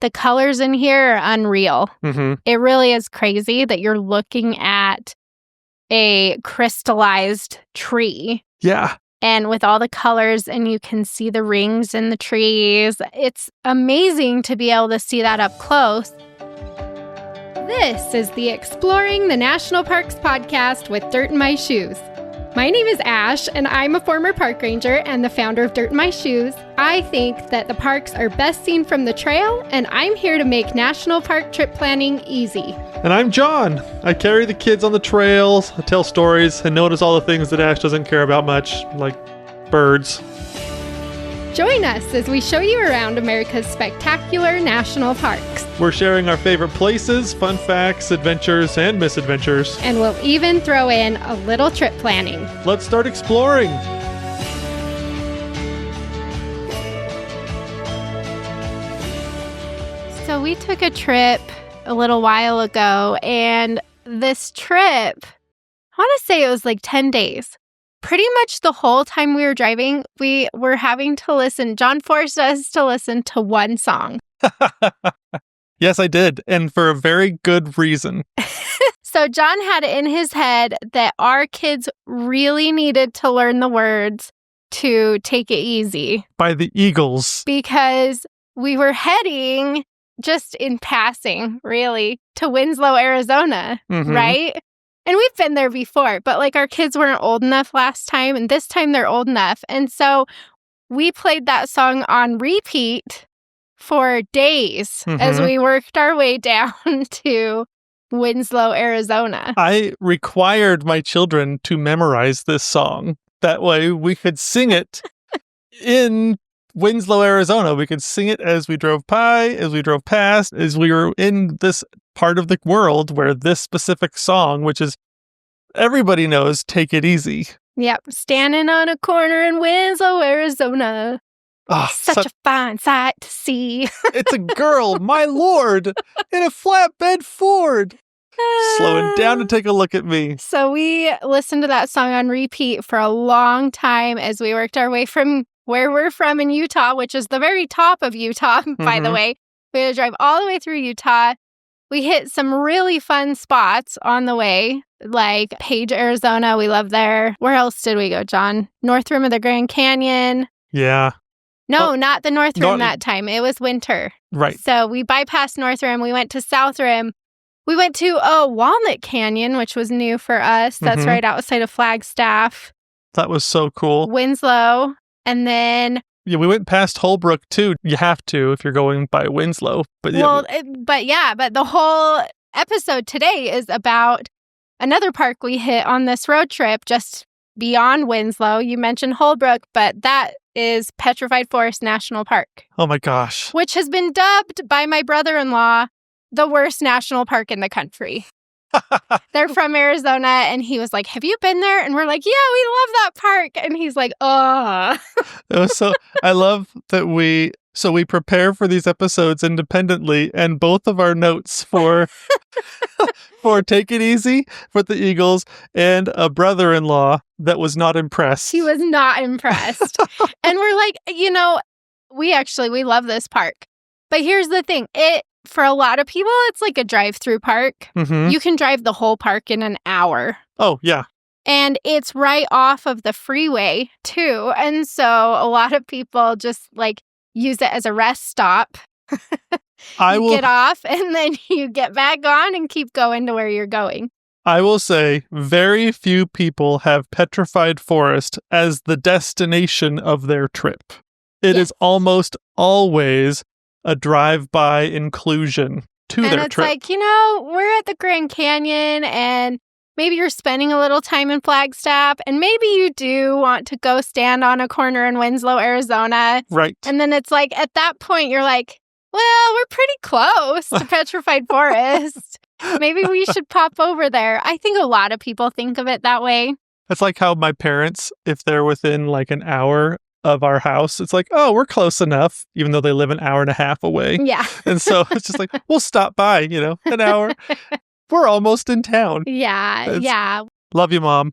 The colors in here are unreal. Mm-hmm. It really is crazy that you're looking at a crystallized tree. Yeah. And with all the colors, and you can see the rings in the trees. It's amazing to be able to see that up close. This is the Exploring the National Parks podcast with Dirt in My Shoes. My name is Ash, and I'm a former park ranger and the founder of Dirt in My Shoes. I think that the parks are best seen from the trail, and I'm here to make national park trip planning easy. And I'm John. I carry the kids on the trails, I tell stories, and notice all the things that Ash doesn't care about much, like birds. Join us as we show you around America's spectacular national parks. We're sharing our favorite places, fun facts, adventures, and misadventures. And we'll even throw in a little trip planning. Let's start exploring. So we took a trip a little while ago, and this trip, I want to say it was like 10 days. Pretty much the whole time we were driving, we were having to listen. John forced us to listen to one song. Yes, I did. And for a very good reason. So John had it in his head that our kids really needed to learn the words to Take It Easy. By the Eagles. Because we were heading, just in passing, really, to Winslow, Arizona, right? And we've been there before, but like our kids weren't old enough last time, and this time they're old enough. And so we played that song on repeat for days as we worked our way down to Winslow, Arizona. I required my children to memorize this song. That way we could sing it in Winslow, Arizona. We could sing it as we drove by, as we drove past, as we were in this part of the world where this specific song, which is everybody knows, Take It Easy. Yep. Standing on a corner in Winslow, Arizona. Oh, such a fine sight to see. It's a girl, my lord, in a flatbed Ford. Slowing down to take a look at me. So we listened to that song on repeat for a long time as we worked our way from where we're from in Utah, which is the very top of Utah, by the way. We had to drive all the way through Utah. We hit some really fun spots on the way, like Page, Arizona. We love there. Where else did we go, John? North Rim of the Grand Canyon. Yeah. No, not the North Rim that time. It was winter. Right. So we bypassed North Rim. We went to South Rim. We went to Walnut Canyon, which was new for us. That's right outside of Flagstaff. That was so cool. Winslow. And then... Yeah, we went past Holbrook, too. You have to if you're going by Winslow. But but the whole episode today is about another park we hit on this road trip just beyond Winslow. You mentioned Holbrook, but that is Petrified Forest National Park. Oh my gosh. Which has been dubbed by my brother-in-law the worst national park in the country. They're from Arizona, and he was like, have you been there? And we're like, yeah, we love that park. And he's like, oh. So I love that we prepare for these episodes independently, and both of our notes for Take It Easy for the Eagles and a brother-in-law that was not impressed. He was not impressed. And we're like, we love this park. But here's the thing. For a lot of people, it's like a drive-through park. You can drive the whole park in an hour. Oh, yeah. And it's right off of the freeway, too. And so a lot of people just like use it as a rest stop. Get off, and then you get back on and keep going to where you're going. I will say very few people have Petrified Forest as the destination of their trip. It is almost always a drive-by inclusion to their trip. And it's like, we're at the Grand Canyon, and maybe you're spending a little time in Flagstaff, and maybe you do want to go stand on a corner in Winslow, Arizona. Right. And then it's like, at that point, you're like, well, we're pretty close to Petrified Forest. Maybe we should pop over there. I think a lot of people think of it that way. It's like how my parents, if they're within like an hour of our house, it's like, oh, we're close enough, even though they live an hour and a half away. Yeah. And so it's just like, we'll stop by, an hour. We're almost in town. Yeah. Love you, Mom.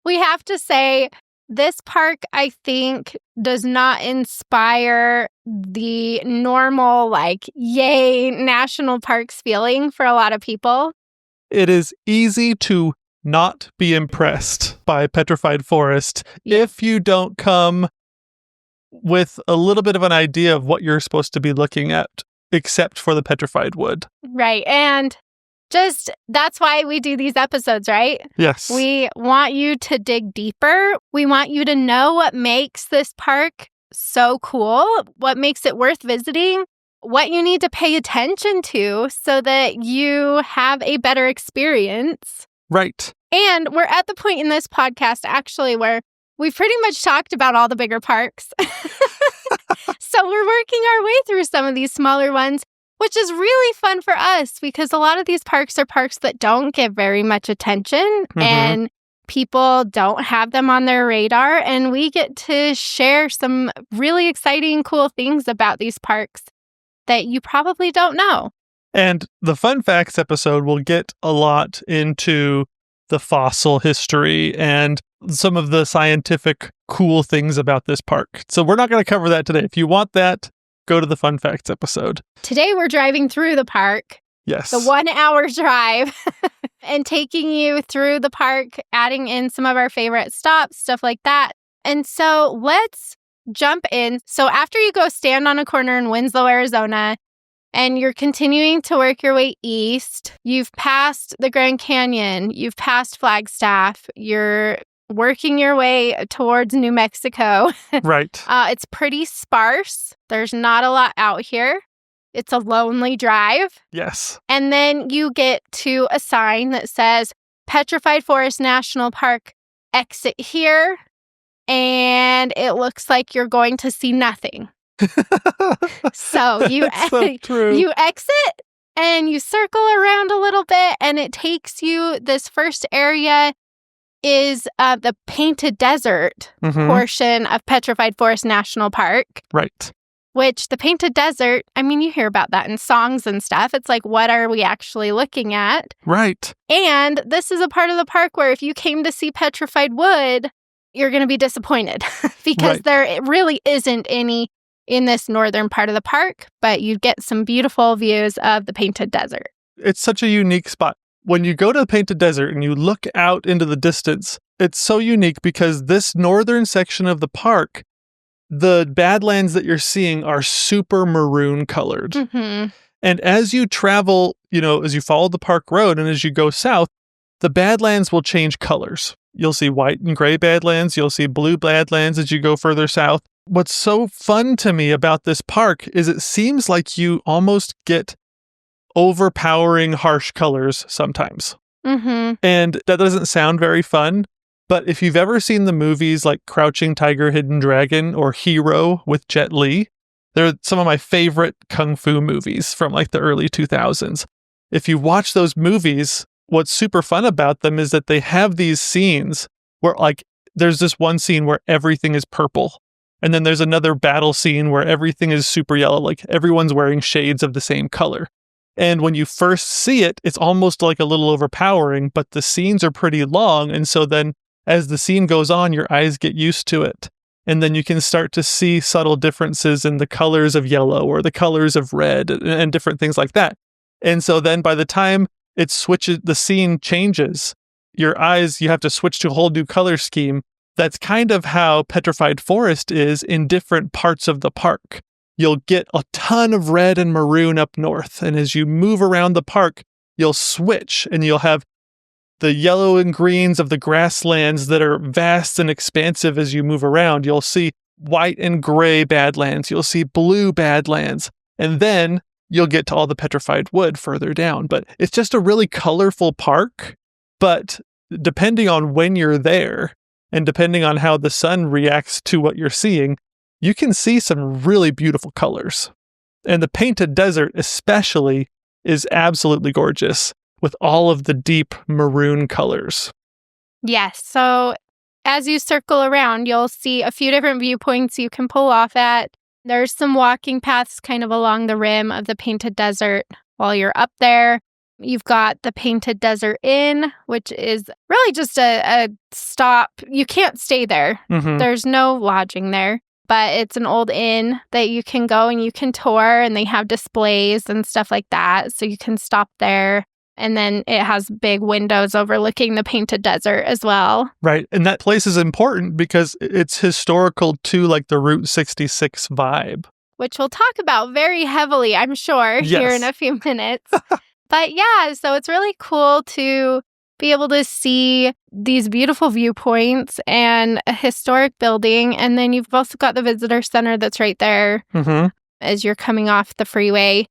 We have to say, this park, I think, does not inspire the normal, like, yay, national parks feeling for a lot of people. It is easy to not be impressed by Petrified Forest if you don't come with a little bit of an idea of what you're supposed to be looking at, except for the petrified wood. Right. And just that's why we do these episodes, right? Yes. We want you to dig deeper. We want you to know what makes this park so cool, what makes it worth visiting, what you need to pay attention to so that you have a better experience. Right. And we're at the point in this podcast, actually, where we've pretty much talked about all the bigger parks. So we're working our way through some of these smaller ones, which is really fun for us because a lot of these parks are parks that don't get very much attention and people don't have them on their radar. And we get to share some really exciting, cool things about these parks that you probably don't know. And the fun facts episode will get a lot into the fossil history and some of the scientific cool things about this park. So we're not going to cover that today. If you want that, go to the fun facts episode. Today we're driving through the park. Yes. The 1 hour drive and taking you through the park, adding in some of our favorite stops, stuff like that. And so let's jump in. So after you go stand on a corner in Winslow, Arizona, and you're continuing to work your way east, you've passed the Grand Canyon, you've passed Flagstaff, you're working your way towards New Mexico. Right. It's pretty sparse. There's not a lot out here. It's a lonely drive. Yes. And then you get to a sign that says Petrified Forest National Park, exit here. And it looks like you're going to see nothing. So you you exit and you circle around a little bit and it takes you, this first area is the Painted Desert portion of Petrified Forest National Park. Right. Which the Painted Desert, I mean, you hear about that in songs and stuff. It's like, what are we actually looking at? Right. And this is a part of the park where if you came to see petrified wood, you're going to be disappointed because there really isn't any in this northern part of the park, but you get some beautiful views of the Painted Desert. It's such a unique spot. When you go to the Painted Desert and you look out into the distance, it's so unique because this northern section of the park, the Badlands that you're seeing are super maroon colored. And as you travel, as you follow the park road and as you go south, the Badlands will change colors. You'll see white and gray Badlands. You'll see blue Badlands as you go further south. What's so fun to me about this park is it seems like you almost get overpowering harsh colors sometimes. And that doesn't sound very fun. But if you've ever seen the movies like Crouching Tiger, Hidden Dragon or Hero with Jet Li, they're some of my favorite kung fu movies from like the early 2000s. If you watch those movies, what's super fun about them is that they have these scenes where like there's this one scene where everything is purple. And then there's another battle scene where everything is super yellow, like everyone's wearing shades of the same color. And when you first see it, it's almost like a little overpowering, but the scenes are pretty long. And so then as the scene goes on, your eyes get used to it. And then you can start to see subtle differences in the colors of yellow or the colors of red and different things like that. And so then by the time it switches, the scene changes, your eyes, you have to switch to a whole new color scheme. That's kind of how Petrified Forest is in different parts of the park. You'll get a ton of red and maroon up north. And as you move around the park, you'll switch and you'll have the yellow and greens of the grasslands that are vast and expansive as you move around. You'll see white and gray Badlands. You'll see blue Badlands. And then you'll get to all the petrified wood further down. But it's just a really colorful park. But depending on when you're there, and depending on how the sun reacts to what you're seeing, you can see some really beautiful colors. And the Painted Desert especially is absolutely gorgeous with all of the deep maroon colors. Yes. So as you circle around, you'll see a few different viewpoints you can pull off at. There's some walking paths kind of along the rim of the Painted Desert while you're up there. You've got the Painted Desert Inn, which is really just a stop. You can't stay there. Mm-hmm. There's no lodging there, but it's an old inn that you can go and you can tour, and they have displays and stuff like that. So you can stop there. And then it has big windows overlooking the Painted Desert as well. Right. And that place is important because it's historical to like the Route 66 vibe. Which we'll talk about very heavily, I'm sure, here in a few minutes. But yeah, so it's really cool to be able to see these beautiful viewpoints and a historic building. And then you've also got the visitor center that's right there as you're coming off the freeway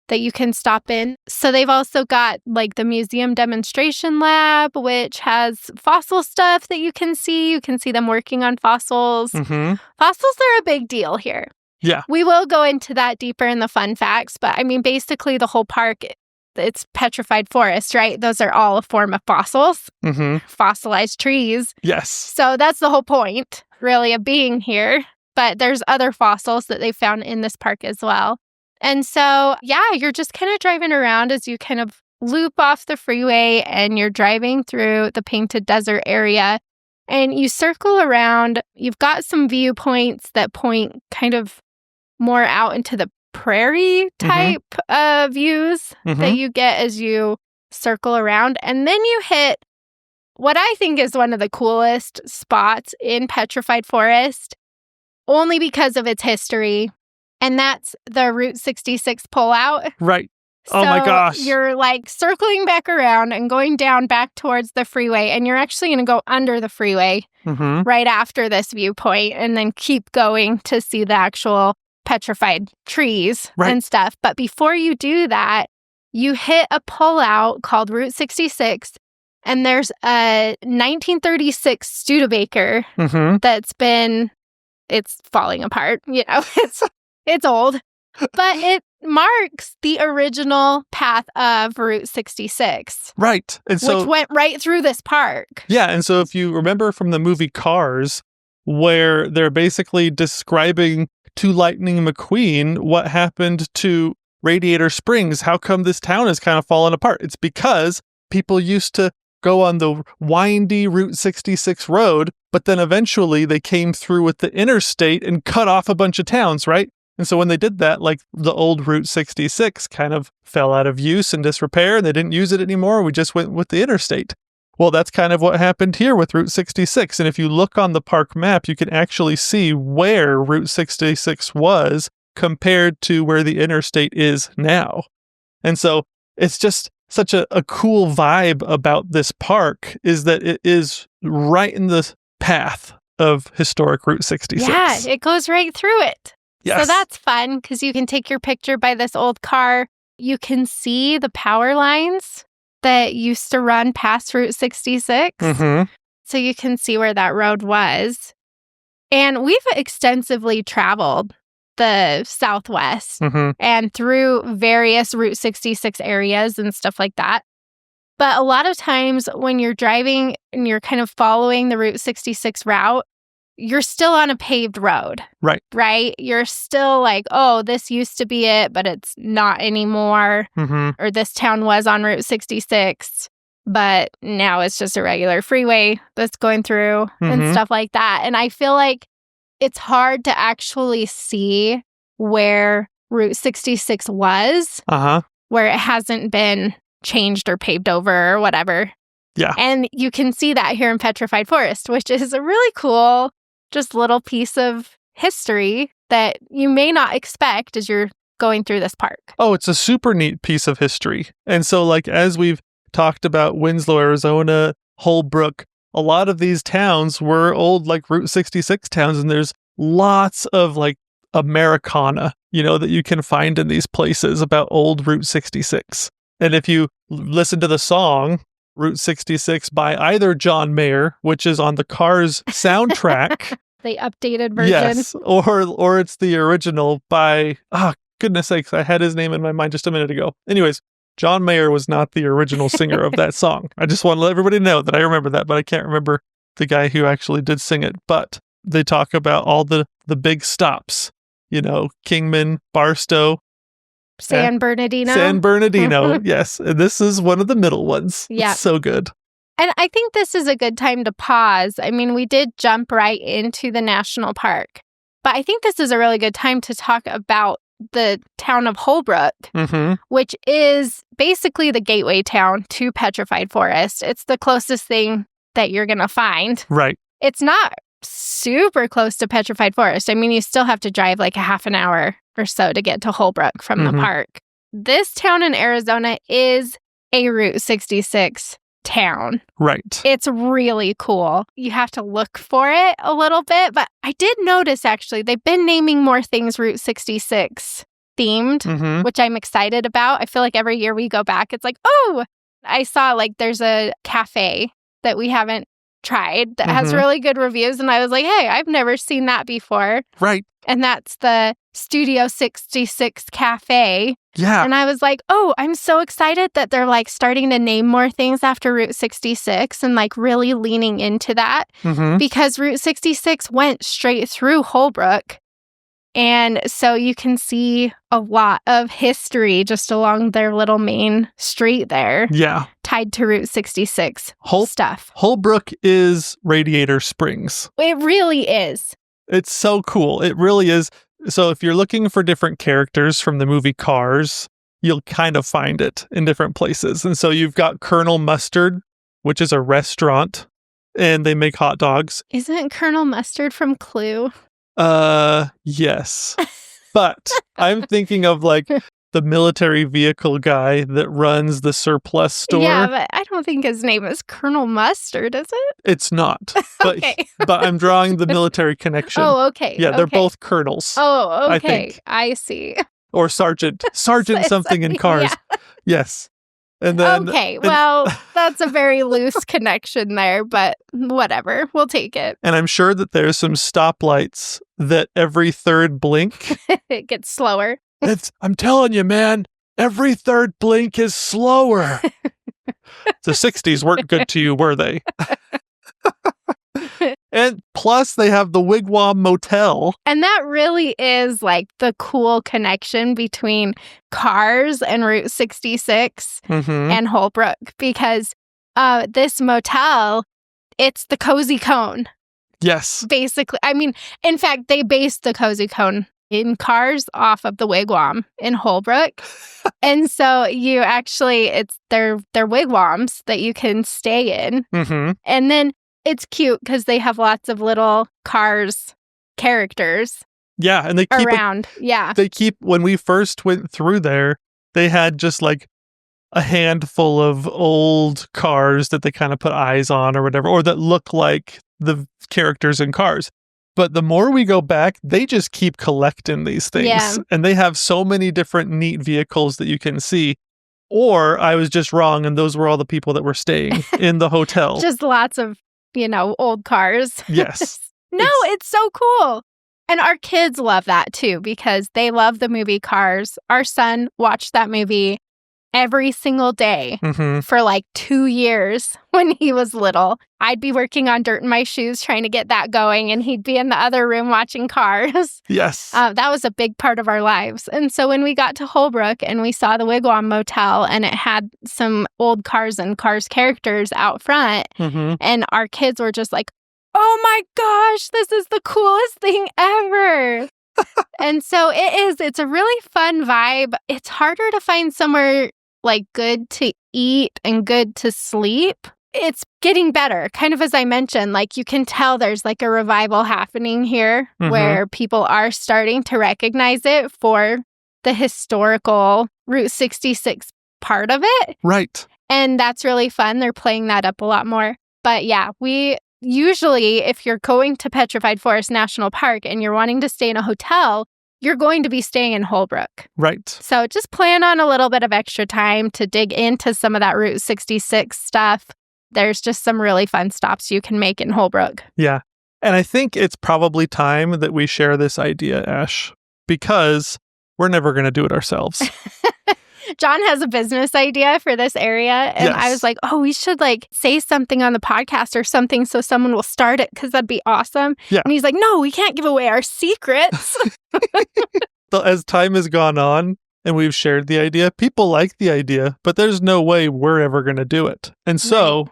that you can stop in. So they've also got like the museum demonstration lab, which has fossil stuff that you can see. You can see them working on fossils. Fossils are a big deal here. Yeah. We will go into that deeper in the fun facts, but I mean, basically the whole park, it's petrified forest, right? Those are all a form of fossils, fossilized trees. Yes. So that's the whole point, really, of being here. But there's other fossils that they found in this park as well. And so, yeah, you're just kind of driving around as you kind of loop off the freeway and you're driving through the Painted Desert area and you circle around. You've got some viewpoints that point kind of more out into the prairie type views that you get as you circle around. And then you hit what I think is one of the coolest spots in Petrified Forest, only because of its history. And that's the Route 66 pullout. Right. Oh my gosh. You're like circling back around and going down back towards the freeway. And you're actually going to go under the freeway right after this viewpoint and then keep going to see the actual petrified trees and stuff. But before you do that, you hit a pullout called Route 66. And there's a 1936 Studebaker it's falling apart. You know, it's old, but it marks the original path of Route 66. Right. And so, which went right through this park. Yeah. And so if you remember from the movie Cars, where they're basically describing to Lightning McQueen what happened to Radiator Springs, how come this town is kind of fallen apart? It's because people used to go on the windy Route 66 road, but then eventually they came through with the interstate and cut off a bunch of towns, right? And so when they did that, like the old Route 66 kind of fell out of use and disrepair, and they didn't use it anymore. We just went with the interstate. Well, that's kind of what happened here with Route 66. And if you look on the park map, you can actually see where Route 66 was compared to where the interstate is now. And so it's just such a cool vibe about this park is that it is right in the path of historic Route 66. Yeah, it goes right through it. Yes. So that's fun because you can take your picture by this old car. You can see the power lines that used to run past Route 66. So you can see where that road was. And we've extensively traveled the Southwest and through various Route 66 areas and stuff like that. But a lot of times when you're driving and you're kind of following the Route 66 route, you're still on a paved road. Right? You're still like, oh, this used to be it, but it's not anymore. Or this town was on Route 66, but now it's just a regular freeway that's going through and stuff like that. And I feel like it's hard to actually see where Route 66 was, where it hasn't been changed or paved over or whatever. Yeah. And you can see that here in Petrified Forest, which is a really cool, just little piece of history that you may not expect as you're going through this park. Oh, it's a super neat piece of history. And so, like, as we've talked about Winslow, Arizona, Holbrook, a lot of these towns were old, like, Route 66 towns, and there's lots of, like, Americana, you know, that you can find in these places about old Route 66. And if you listen to the song Route 66 by either John Mayer, which is on the Cars soundtrack. The updated version. Yes, or it's the original by, goodness sakes, I had his name in my mind just a minute ago. Anyways, John Mayer was not the original singer of that song. I just want to let everybody know that I remember that, but I can't remember the guy who actually did sing it. But they talk about all the big stops, you know, Kingman, Barstow, San Bernardino. San Bernardino, yes. And this is one of the middle ones. Yeah. It's so good. And I think this is a good time to pause. I mean, we did jump right into the national park, but I think this is a really good time to talk about the town of Holbrook, which is basically the gateway town to Petrified Forest. It's the closest thing that you're going to find. Right. It's not super close to Petrified Forest. I mean, you still have to drive like a half an hour or so to get to Holbrook from the park. This town in Arizona is a Route 66 town. Right. It's really cool. You have to look for it a little bit, but I did notice actually they've been naming more things Route 66 themed, which I'm excited about. I feel like every year we go back, it's like, oh, I saw like there's a cafe that we haven't tried that has really good reviews, and I was like, hey, I've never seen that before. Right. And that's the Studio 66 Cafe. Yeah. And I was like, oh, I'm so excited that they're like starting to name more things after Route 66 and like really leaning into that because Route 66 went straight through Holbrook. And so you can see a lot of history just along their little main street there. Yeah. Tied to Route 66 stuff. Holbrook is Radiator Springs. It really is. It's so cool. It really is. So if you're looking for different characters from the movie Cars, you'll kind of find it in different places. And so you've got Colonel Mustard, which is a restaurant, and they make hot dogs. Isn't Colonel Mustard from Clue? Yes. But I'm thinking of like the military vehicle guy that runs the surplus store. Yeah, but I don't think his name is Colonel Mustard, is it? It's not. But, okay. But I'm drawing the military connection. Oh, okay. Yeah, they're both colonels. Oh, okay. I see. Or sergeant something in Cars. Yeah. Yes. And then well, that's a very loose connection there, but whatever. We'll take it. And I'm sure that there's some stoplights that every third blink it gets slower. I'm telling you, man, every third blink is slower. The 60s weren't good to you, were they? And plus, they have the Wigwam Motel. And that really is like the cool connection between Cars and Route 66 and Holbrook, because this motel, it's the Cozy Cone. Yes. Basically. I mean, in fact, they based the Cozy Cone in Cars off of the Wigwam in Holbrook. And so you actually, it's their wigwams that you can stay in. And then it's cute because they have lots of little Cars characters. Yeah, and they keep around. They keep, when we first went through there, they had just like a handful of old cars that they kind of put eyes on or whatever, or that look like the characters in Cars. But the more we go back, they just keep collecting these things. Yeah. And they have so many different neat vehicles that you can see. Or I was just wrong, and those were all the people that were staying in the hotel. Just lots of, old cars. Yes. No, it's so cool. And our kids love that too, because they love the movie Cars. Our son watched that movie every single day for like 2 years when he was little. I'd be working on Dirt in My Shoes trying to get that going, and he'd be in the other room watching Cars. Yes. That was a big part of our lives. And so when we got to Holbrook and we saw the Wigwam Motel, and it had some old Cars and Cars characters out front, and our kids were just like, oh my gosh, this is the coolest thing ever. And so it's a really fun vibe. It's harder to find somewhere like good to eat and good to sleep. It's getting better. Kind of as I mentioned, like you can tell there's like a revival happening here where people are starting to recognize it for the historical Route 66 part of it. Right. And that's really fun. They're playing that up a lot more. But yeah, we usually, if you're going to Petrified Forest National Park and you're wanting to stay in a hotel, you're going to be staying in Holbrook. Right. So just plan on a little bit of extra time to dig into some of that Route 66 stuff. There's just some really fun stops you can make in Holbrook. Yeah. And I think it's probably time that we share this idea, Ash, because we're never going to do it ourselves. John has a business idea for this area. And Yes. I was like, oh, we should like say something on the podcast or something so someone will start it because that'd be awesome. Yeah. And he's like, no, we can't give away our secrets. As time has gone on and we've shared the idea. People like the idea, but there's no way we're ever going to do it. And so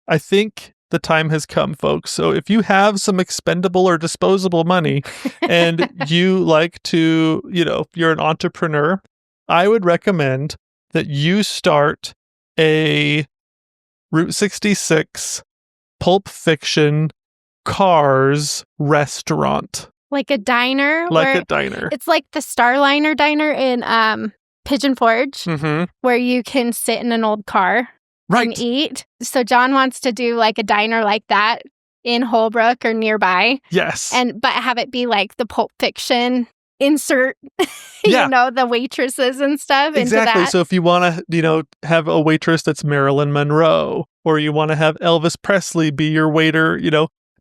I think the time has come, folks. So if you have some expendable or disposable money and you like to, you're an entrepreneur, I would recommend that you start a Route 66 Pulp Fiction Cars restaurant. Like a diner? Like a diner. It's like the Starliner diner in Pigeon Forge, where you can sit in an old car and eat. So John wants to do like a diner like that in Holbrook or nearby. Yes. But have it be like the Pulp Fiction insert, the waitresses and stuff into that. So if you want to, have a waitress that's Marilyn Monroe, or you want to have Elvis Presley be your waiter,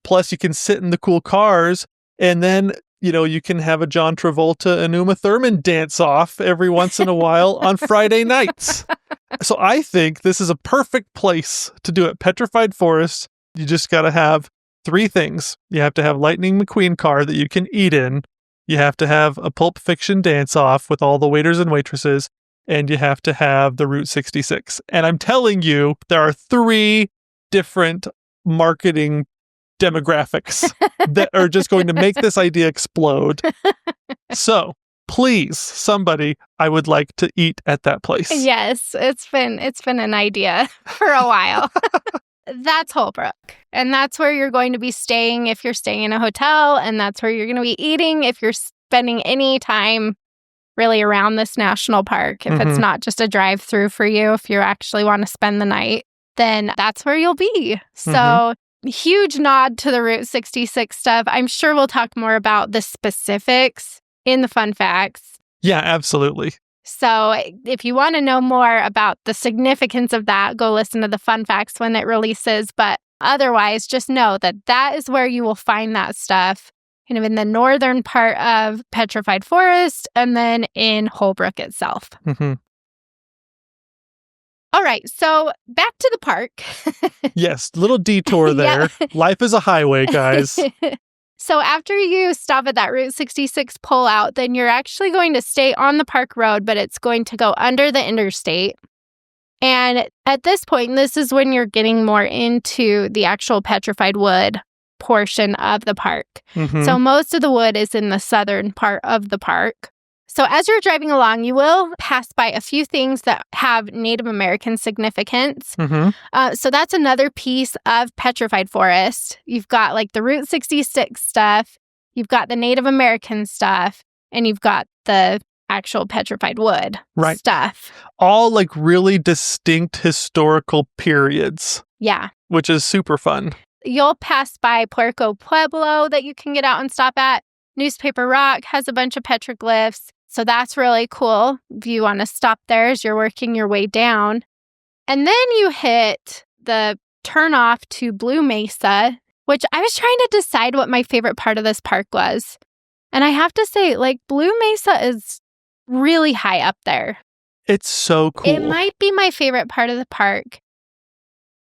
plus you can sit in the cool cars, and then, you can have a John Travolta and Uma Thurman dance off every once in a while on Friday nights. So I think this is a perfect place to do it. Petrified Forest, you just got to have 3 things. You have to have Lightning McQueen car that you can eat in. You have to have a Pulp Fiction dance-off with all the waiters and waitresses, and you have to have the Route 66. And I'm telling you, there are 3 different marketing demographics that are just going to make this idea explode. So, please, somebody, I would like to eat at that place. Yes, it's been an idea for a while. That's Holbrook. And that's where you're going to be staying if you're staying in a hotel. And that's where you're going to be eating if you're spending any time really around this national park. If it's not just a drive-through for you, if you actually want to spend the night, then that's where you'll be. So huge nod to the Route 66 stuff. I'm sure we'll talk more about the specifics in the fun facts. Yeah, absolutely. So if you want to know more about the significance of that, go listen to the fun facts when it releases. But otherwise, just know that that is where you will find that stuff, kind of in the northern part of Petrified Forest and then in Holbrook itself. All right, so back to the park. Yes, little detour there. Life is a highway, guys. So after you stop at that Route 66 pullout, then you're actually going to stay on the park road, but it's going to go under the interstate. And at this point, this is when you're getting more into the actual petrified wood portion of the park. So most of the wood is in the southern part of the park. So as you're driving along, you will pass by a few things that have Native American significance. So that's another piece of Petrified Forest. You've got like the Route 66 stuff, you've got the Native American stuff, and you've got the actual petrified wood stuff. All like really distinct historical periods. Yeah. Which is super fun. You'll pass by Puerto Pueblo that you can get out and stop at. Newspaper Rock has a bunch of petroglyphs. So that's really cool if you want to stop there as you're working your way down. And then you hit the turnoff to Blue Mesa, which I was trying to decide what my favorite part of this park was. And I have to say, like, Blue Mesa is really high up there. It's so cool. It might be my favorite part of the park.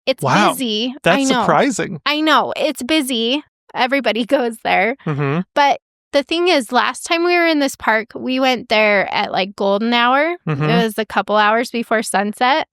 It's busy. That's surprising. I know. It's busy. Everybody goes there. But the thing is, last time we were in this park, we went there at like golden hour. It was a couple hours before sunset.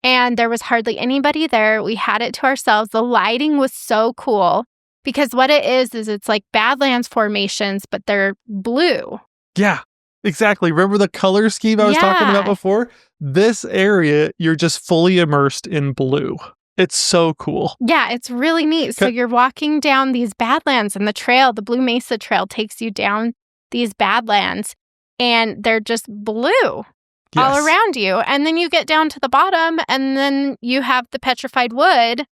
And there was hardly anybody there. We had it to ourselves. The lighting was so cool because what it is it's like Badlands formations, but they're blue. Yeah, exactly. Remember the color scheme I was talking about before? This area, you're just fully immersed in blue. It's so cool. Yeah, it's really neat. So you're walking down these Badlands and the Blue Mesa Trail takes you down these Badlands and they're just blue all around you. And then you get down to the bottom and then you have the petrified wood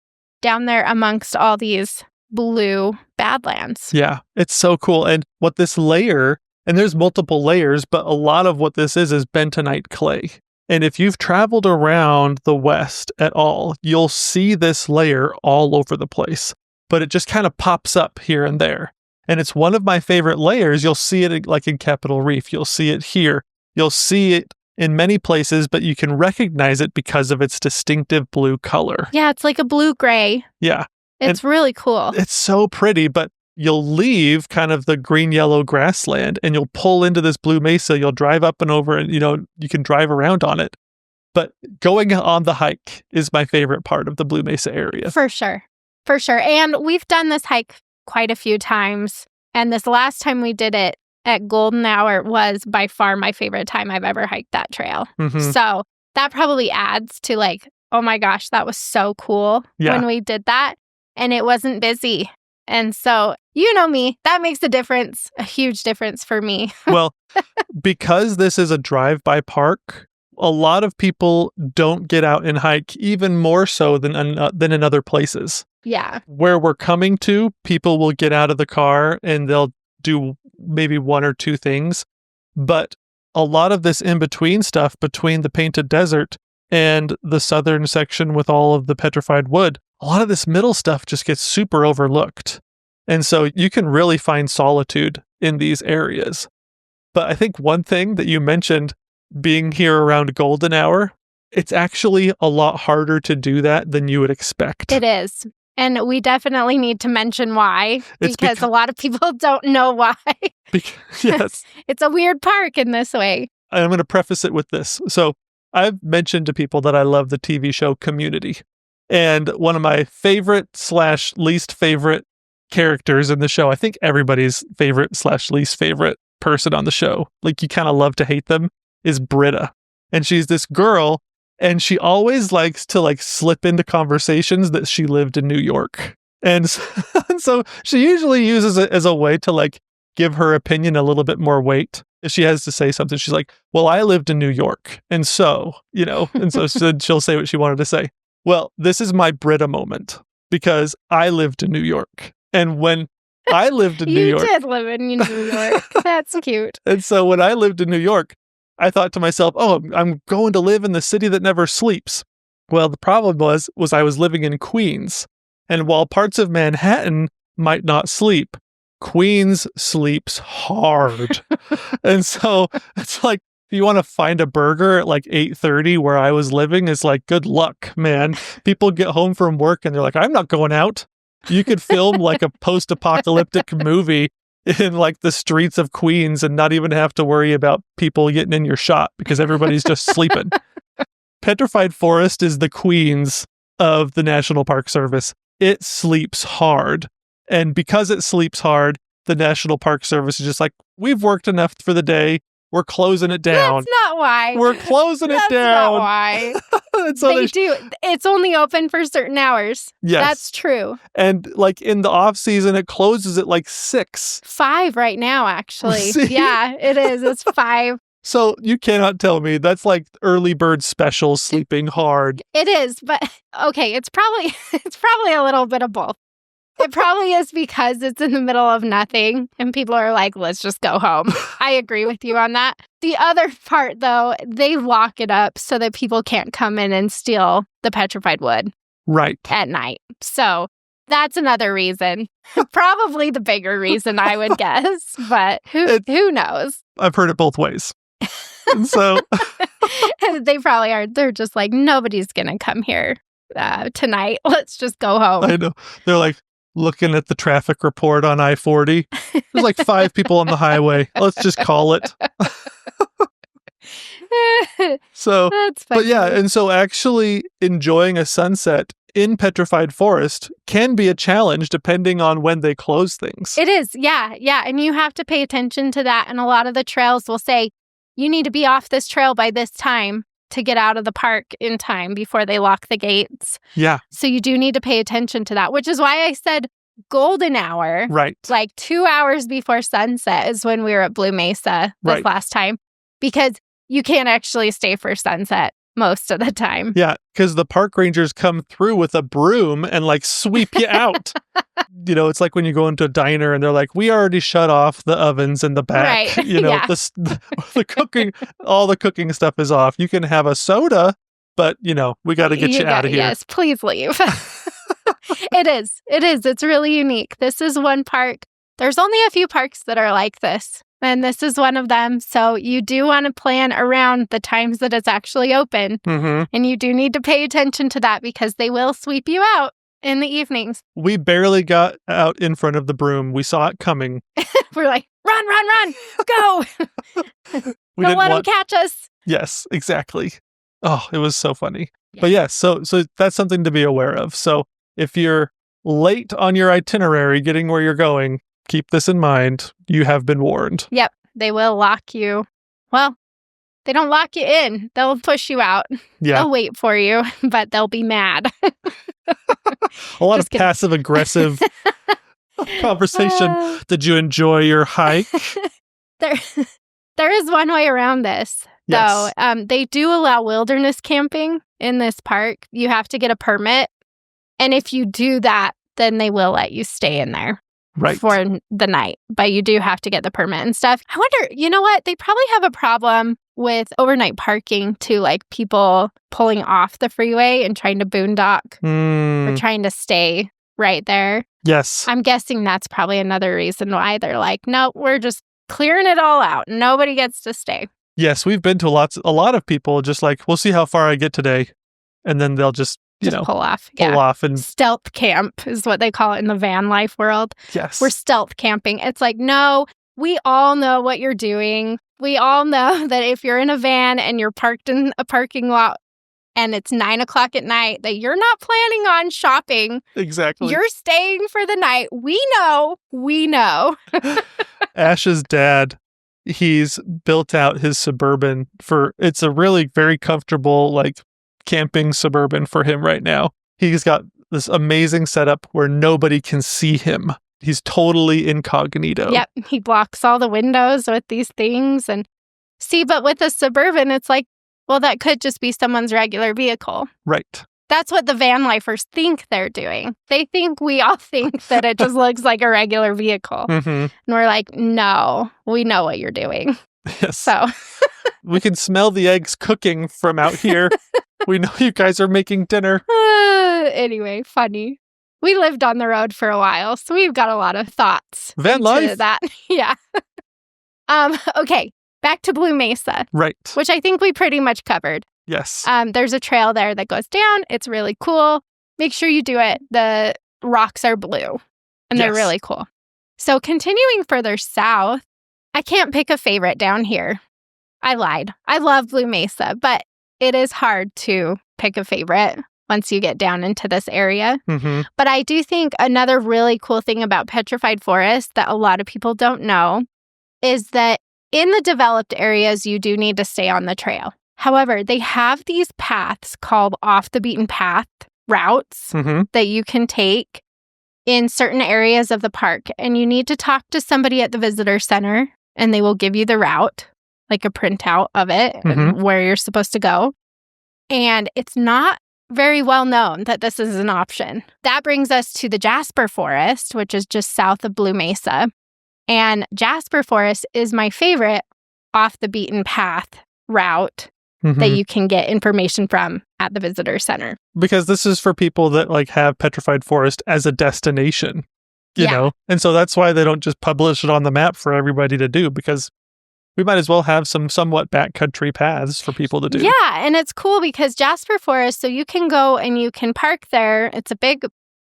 down there amongst all these blue Badlands. Yeah, it's so cool. And what this layer, and there's multiple layers, but a lot of what this is bentonite clay. And if you've traveled around the West at all, you'll see this layer all over the place. But it just kind of pops up here and there. And it's one of my favorite layers. You'll see it like in Capitol Reef. You'll see it here. You'll see it in many places, but you can recognize it because of its distinctive blue color. Yeah, it's like a blue-gray. Yeah. It's really cool. It's so pretty, but you'll leave kind of the green-yellow grassland and you'll pull into this Blue Mesa. You'll drive up and over and, you can drive around on it. But going on the hike is my favorite part of the Blue Mesa area. For sure. For sure. And we've done this hike quite a few times. And this last time we did it at golden hour was by far my favorite time I've ever hiked that trail. Mm-hmm. So that probably adds to like, oh my gosh, that was so cool when we did that. And it wasn't busy. And so, you know me, that makes a difference, a huge difference for me. Well, because this is a drive-by park, a lot of people don't get out and hike, even more so than in other places. Yeah. Where we're coming to, people will get out of the car and they'll do maybe one or two things. But a lot of this in-between stuff between the Painted Desert and the southern section with all of the petrified wood, a lot of this middle stuff just gets super overlooked. And so you can really find solitude in these areas. But I think one thing that you mentioned, being here around golden hour, it's actually a lot harder to do that than you would expect. It is. And we definitely need to mention why, because a lot of people don't know why. Yes. It's a weird park in this way. I'm going to preface it with this. So I've mentioned to people that I love the TV show Community. And one of my favorite/least favorite characters in the show, I think everybody's favorite/least favorite person on the show, like you kind of love to hate them, is Britta. And she's this girl, and she always likes to like slip into conversations that she lived in New York. And so she usually uses it as a way to like give her opinion a little bit more weight. If she has to say something, she's like, well, I lived in New York. And so, and so she'll say what she wanted to say. Well, this is my Britta moment because I lived in New York. And when I lived in New York. You did live in New York. That's cute. And so when I lived in New York, I thought to myself, oh, I'm going to live in the city that never sleeps. Well, the problem was I was living in Queens. And while parts of Manhattan might not sleep, Queens sleeps hard. And so it's like, if you want to find a burger at like 8:30 where I was living, it's like, good luck, man. People get home from work and they're like, I'm not going out. You could film like a post-apocalyptic movie in like the streets of Queens and not even have to worry about people getting in your shot because everybody's just sleeping. Petrified Forest is the Queens of the National Park Service. It sleeps hard. And because it sleeps hard, the National Park Service is just like, we've worked enough for the day. We're closing it down. That's not why. We're closing it down. That's not why. So they do. It's only open for certain hours. Yes. That's true. And like in the off season, it closes at like 6. 5 right now, actually. See? Yeah, it is. It's 5. So you cannot tell me that's like early bird special sleeping hard. It is, but okay, it's probably a little bit of both. It probably is because it's in the middle of nothing and people are like, let's just go home. I agree with you on that. The other part, though, they lock it up so that people can't come in and steal the petrified wood at night. So that's another reason. Probably the bigger reason, I would guess. But who knows? I've heard it both ways. And so they probably are. They're just like, nobody's going to come here tonight. Let's just go home. I know. They're like, looking at the traffic report on I-40. There's like 5 people on the highway. Let's just call it. So, that's funny. But yeah, and so actually enjoying a sunset in Petrified Forest can be a challenge depending on when they close things. It is, yeah. And you have to pay attention to that. And a lot of the trails will say, you need to be off this trail by this time to get out of the park in time before they lock the gates. Yeah. So you do need to pay attention to that, which is why I said golden hour. Right. Like 2 hours before sunset is when we were at Blue Mesa this last time, because you can't actually stay for sunset most of the time. Yeah, because the park rangers come through with a broom and like sweep you out. It's like when you go into a diner and they're like, we already shut off the ovens in the back. Right. The cooking, all the cooking stuff is off. You can have a soda, but we got to get you out of here. Yes, please leave. It is. It's really unique. This is one park. There's only a few parks that are like this. And this is one of them. So you do want to plan around the times that it's actually open. Mm-hmm. And you do need to pay attention to that because they will sweep you out. in the evenings. We barely got out in front of the broom. We saw it coming. We're like, run, go. Don't let them catch us. Yes, exactly. Oh, it was so funny. Yeah. But yes, so that's something to be aware of. So if you're late on your itinerary getting where you're going, keep this in mind. You have been warned. Yep, they will lock you. Well, they don't lock you in. They'll push you out. Yeah. They'll wait for you, but they'll be mad. A lot of passive-aggressive conversation. Did you enjoy your hike? There is one way around this, though. Yes. They do allow wilderness camping in this park. You have to get a permit. And if you do that, then they will let you stay in there for the night. But you do have to get the permit and stuff. I wonder, you know what? They probably have a problem with overnight parking too, like people pulling off the freeway and trying to boondock or trying to stay right there. Yes. I'm guessing that's probably another reason why they're like, no, we're just clearing it all out. Nobody gets to stay. Yes, we've been to a lot of people just like, we'll see how far I get today. And then they'll just pull off. Pull off and stealth camp is what they call it in the van life world. Yes. We're stealth camping. It's like, no, we all know what you're doing. We all know that if you're in a van and you're parked in a parking lot and it's 9:00 at night, that you're not planning on shopping. Exactly. You're staying for the night. We know. Ash's dad, he's built out his Suburban it's a really very comfortable, like, camping Suburban for him right now. He's got this amazing setup where nobody can see him. He's totally incognito. Yep. He blocks all the windows with these things. And see, but with a Suburban, it's like, well, that could just be someone's regular vehicle. Right. That's what the van lifers think they're doing. We all think that it just looks like a regular vehicle. Mm-hmm. And we're like, no, we know what you're doing. Yes. So we can smell the eggs cooking from out here. We know you guys are making dinner. Anyway, funny. We lived on the road for a while, so we've got a lot of thoughts. Van life? That. Yeah. Okay, back to Blue Mesa. Right. Which I think we pretty much covered. Yes. There's a trail there that goes down. It's really cool. Make sure you do it. The rocks are blue, and they're really cool. So continuing further south, I can't pick a favorite down here. I lied. I love Blue Mesa, but it is hard to pick a favorite once you get down into this area. Mm-hmm. But I do think another really cool thing about Petrified Forest that a lot of people don't know is that in the developed areas, you do need to stay on the trail. However, they have these paths called off the beaten path routes that you can take in certain areas of the park. And you need to talk to somebody at the visitor center and they will give you the route, like a printout of it and where you're supposed to go. And it's not very well known that this is an option. That brings us to the Jasper Forest, which is just south of Blue Mesa. And Jasper Forest is my favorite off the beaten path route that you can get information from at the visitor center. Because this is for people that like have Petrified Forest as a destination, you know? And so that's why they don't just publish it on the map for everybody to do, because we might as well have some somewhat backcountry paths for people to do. Yeah, and it's cool because Jasper Forest, so you can go and you can park there. It's a big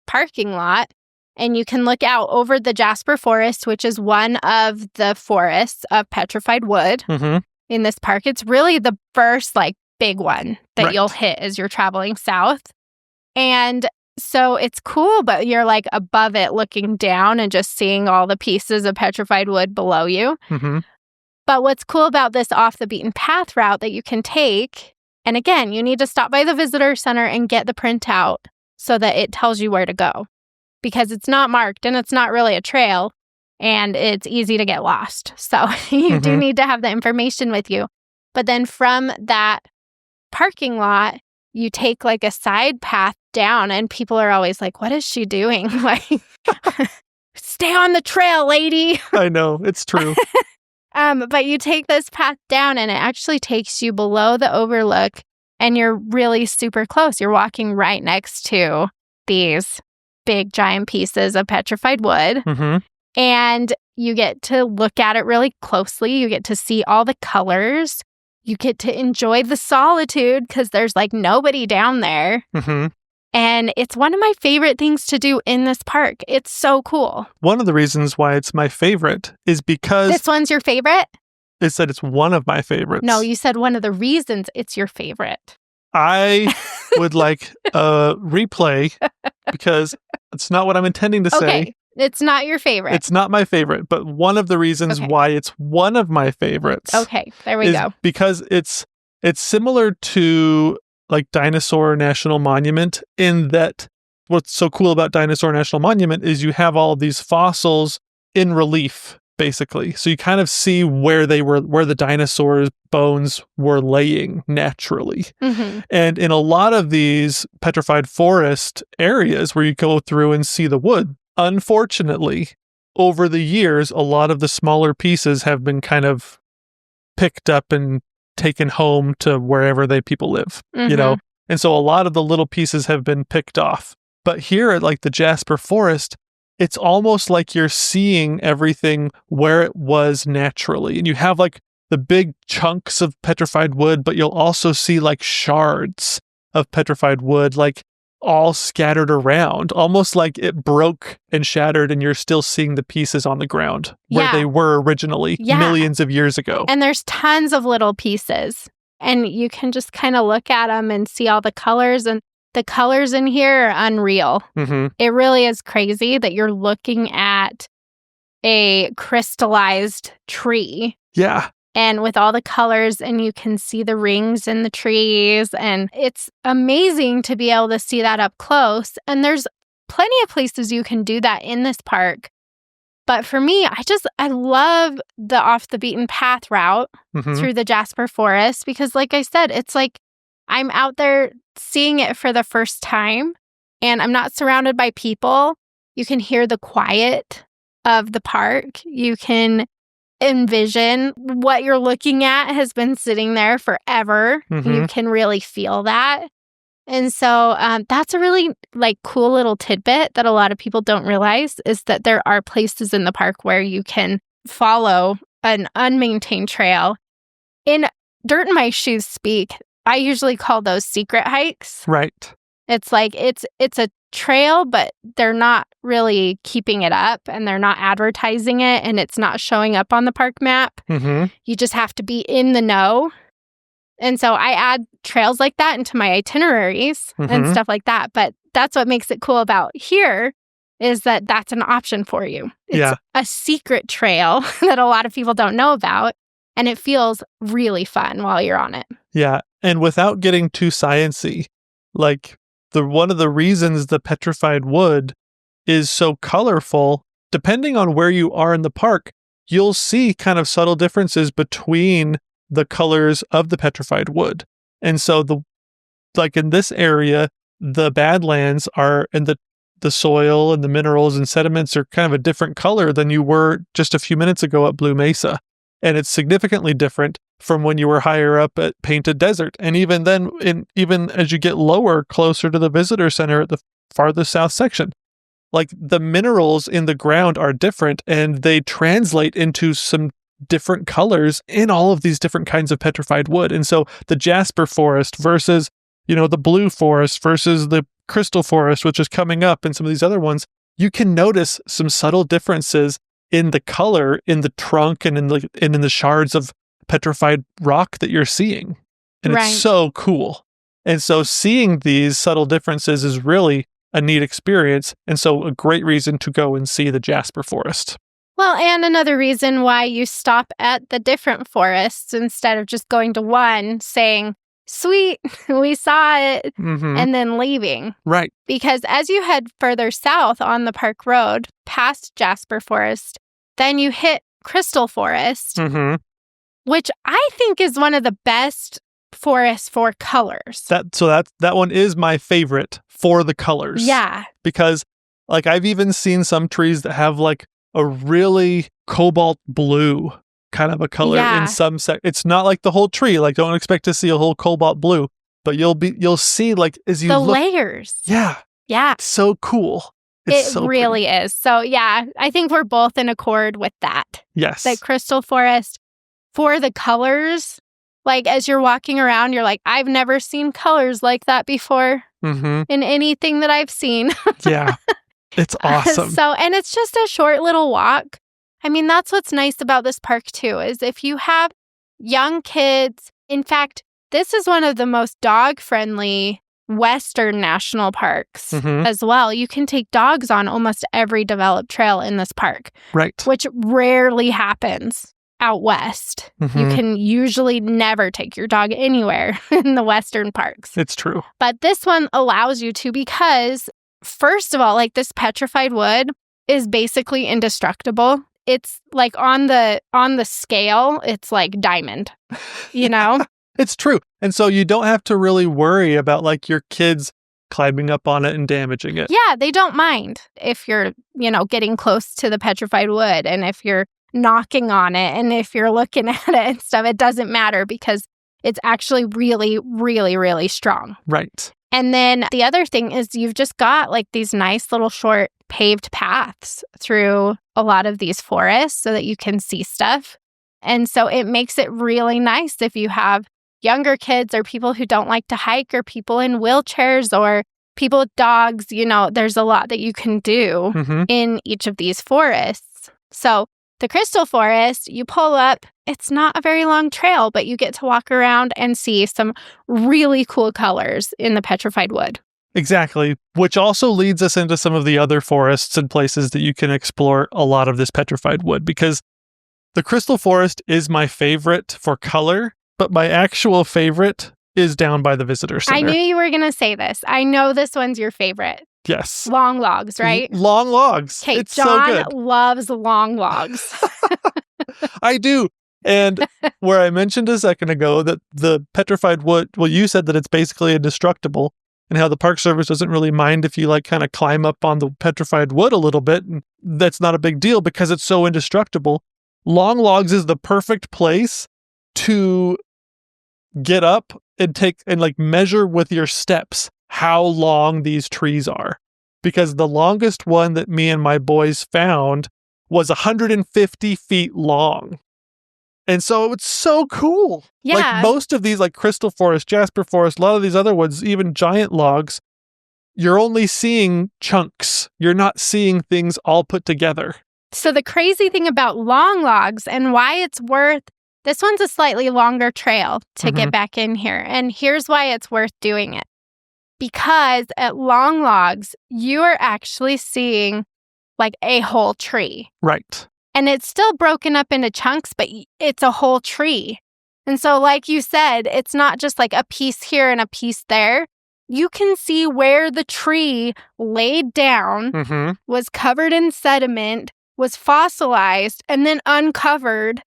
parking lot, and you can look out over the Jasper Forest, which is one of the forests of petrified wood in this park. It's really the first, like, big one that you'll hit as you're traveling south. And so it's cool, but you're, like, above it looking down and just seeing all the pieces of petrified wood below you. But what's cool about this off the beaten path route that you can take, and again, you need to stop by the visitor center and get the printout so that it tells you where to go, because it's not marked and it's not really a trail and it's easy to get lost. So you do need to have the information with you. But then from that parking lot, you take like a side path down and people are always like, what is she doing? Like, stay on the trail, lady. I know, it's true. But you take this path down and it actually takes you below the overlook and you're really super close. You're walking right next to these big giant pieces of petrified wood. And you get to look at it really closely. You get to see all the colors. You get to enjoy the solitude because there's like nobody down there. And it's one of my favorite things to do in this park. It's so cool. One of the reasons why it's my favorite is because This one's your favorite? it said it's one of my favorites. No, you said one of the reasons it's your favorite. I would like a replay because it's not what I'm intending to say. Okay, it's not your favorite. It's not my favorite, but one of the reasons why it's one of my favorites. Okay, there we go. Because it's similar to like Dinosaur National Monument in that what's so cool about Dinosaur National Monument is you have all of these fossils in relief, basically. So you kind of see where the dinosaurs' bones were laying naturally. Mm-hmm. And in a lot of these petrified forest areas where you go through and see the wood, unfortunately, over the years, a lot of the smaller pieces have been kind of picked up and taken home to wherever people live, you know? And so a lot of the little pieces have been picked off. But here at like the Jasper Forest, it's almost like you're seeing everything where it was naturally. And you have like the big chunks of petrified wood, but you'll also see like shards of petrified wood, like all scattered around, almost like it broke and shattered and you're still seeing the pieces on the ground where they were originally millions of years ago. And there's tons of little pieces and you can just kind of look at them and see all the colors, and the colors in here are unreal. Mm-hmm. It really is crazy that you're looking at a crystallized tree. Yeah. And with all the colors, and you can see the rings in the trees, and it's amazing to be able to see that up close. And there's plenty of places you can do that in this park. But for me, I love the off the beaten path route through the Jasper Forest because, like I said, it's like I'm out there seeing it for the first time, and I'm not surrounded by people. You can hear the quiet of the park. You can envision what you're looking at has been sitting there forever. You can really feel that. And so that's a really like cool little tidbit that a lot of people don't realize is that there are places in the park where you can follow an unmaintained trail. In Dirt in My Shoes speak, I usually call those secret hikes. Right. It's like it's a trail, but they're not really keeping it up and they're not advertising it and it's not showing up on the park map. You just have to be in the know. And so I add trails like that into my itineraries and stuff like that. But that's what makes it cool about here is that that's an option for you. It's a secret trail that a lot of people don't know about. And it feels really fun while you're on it. Yeah. And without getting too sciencey, like one of the reasons the petrified wood is so colorful, depending on where you are in the park, you'll see kind of subtle differences between the colors of the petrified wood. And so like in this area, the badlands are, and the soil and the minerals and sediments are kind of a different color than you were just a few minutes ago at Blue Mesa. And it's significantly different from when you were higher up at Painted Desert. And even then, even as you get lower, closer to the visitor center at the farthest south section, like the minerals in the ground are different and they translate into some different colors in all of these different kinds of petrified wood. And so the Jasper Forest versus, the Blue Forest versus the Crystal Forest, which is coming up, and some of these other ones, you can notice some subtle differences in the color, in the trunk, and in the shards of petrified rock that you're seeing. And it's so cool. And so seeing these subtle differences is really a neat experience. And so a great reason to go and see the Jasper Forest. Well, and another reason why you stop at the different forests instead of just going to one, saying, sweet, we saw it, and then leaving. Right. Because as you head further south on the park road, past Jasper Forest, then you hit Crystal Forest, which I think is one of the best forests for colors. That one is my favorite for the colors. Yeah. Because like I've even seen some trees that have like a really cobalt blue kind of a color in some it's not like the whole tree, like don't expect to see a whole cobalt blue, but you'll see like as you the look, layers. Yeah. It's so cool. It really is. So yeah, I think we're both in accord with that. Yes. The Crystal Forest for the colors Like, as you're walking around, you're like, I've never seen colors like that before in anything that I've seen. Yeah, it's awesome. And it's just a short little walk. I mean, that's what's nice about this park, too, is if you have young kids. In fact, this is one of the most dog-friendly Western national parks as well. You can take dogs on almost every developed trail in this park. Right. Which rarely happens out west. You can usually never take your dog anywhere in the Western parks. It's true. But this one allows you to because, first of all, like this petrified wood is basically indestructible. It's like on the scale, it's like diamond, you know? It's true. And so you don't have to really worry about like your kids climbing up on it and damaging it. Yeah, they don't mind if you're, getting close to the petrified wood and if you're knocking on it and if you're looking at it and stuff. It doesn't matter because it's actually really, really, really strong. Right. And then the other thing is you've just got like these nice little short paved paths through a lot of these forests so that you can see stuff. And so it makes it really nice if you have younger kids or people who don't like to hike or people in wheelchairs or people with dogs. There's a lot that you can do in each of these forests. So the Crystal Forest, you pull up, it's not a very long trail, but you get to walk around and see some really cool colors in the petrified wood. Exactly, which also leads us into some of the other forests and places that you can explore a lot of this petrified wood, because the Crystal Forest is my favorite for color, but my actual favorite is down by the visitor center. I knew you were going to say this. I know this one's your favorite. Yes. Long logs, right? Long logs. Okay, it's John so good. loves long logs. I do. And where I mentioned a second ago that the petrified wood, well, you said that it's basically indestructible and how the Park Service doesn't really mind if you like kind of climb up on the petrified wood a little bit. And that's not a big deal because it's so indestructible. Long logs is the perfect place to get up and take and like measure with your steps how long these trees are. Because the longest one that me and my boys found was 150 feet long. And so it's so cool. Yeah. Like most of these, like Crystal Forest, Jasper Forest, a lot of these other ones, even giant logs, you're only seeing chunks. You're not seeing things all put together. So the crazy thing about long logs and why it's worth, this one's a slightly longer trail to get back in here. And here's why it's worth doing it. Because at long logs, you are actually seeing like a whole tree. Right. And it's still broken up into chunks, but it's a whole tree. And so like you said, it's not just like a piece here and a piece there. You can see where the tree laid down, was covered in sediment, was fossilized, and then uncovered.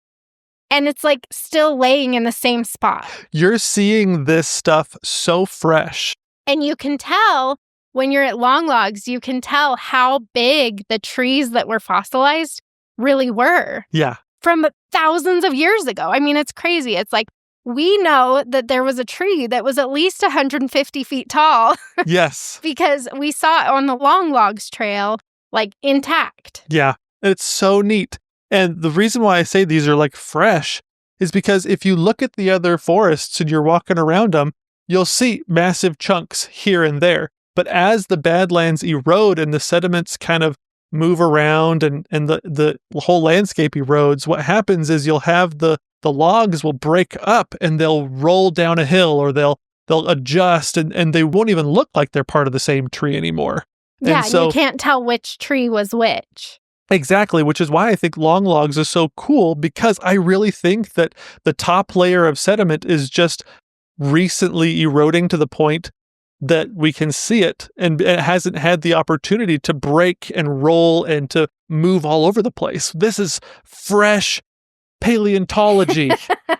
And it's like still laying in the same spot. You're seeing this stuff so fresh. And you can tell when you're at long logs, you can tell how big the trees that were fossilized really were. Yeah. From thousands of years ago. I mean, it's crazy. It's like we know that there was a tree that was at least 150 feet tall. Yes. Because we saw it on the long logs trail, like intact. Yeah. It's so neat. And the reason why I say these are like fresh is because if you look at the other forests and you're walking around them, you'll see massive chunks here and there. But as the badlands erode and the sediments kind of move around and the whole landscape erodes, what happens is you'll have the logs will break up and they'll roll down a hill or they'll adjust and they won't even look like they're part of the same tree anymore. Yeah, and so, you can't tell which tree was which. Exactly, which is why I think long logs is so cool, because I really think that the top layer of sediment is just recently eroding to the point that we can see it, and it hasn't had the opportunity to break and roll and to move all over the place. This is fresh paleontology.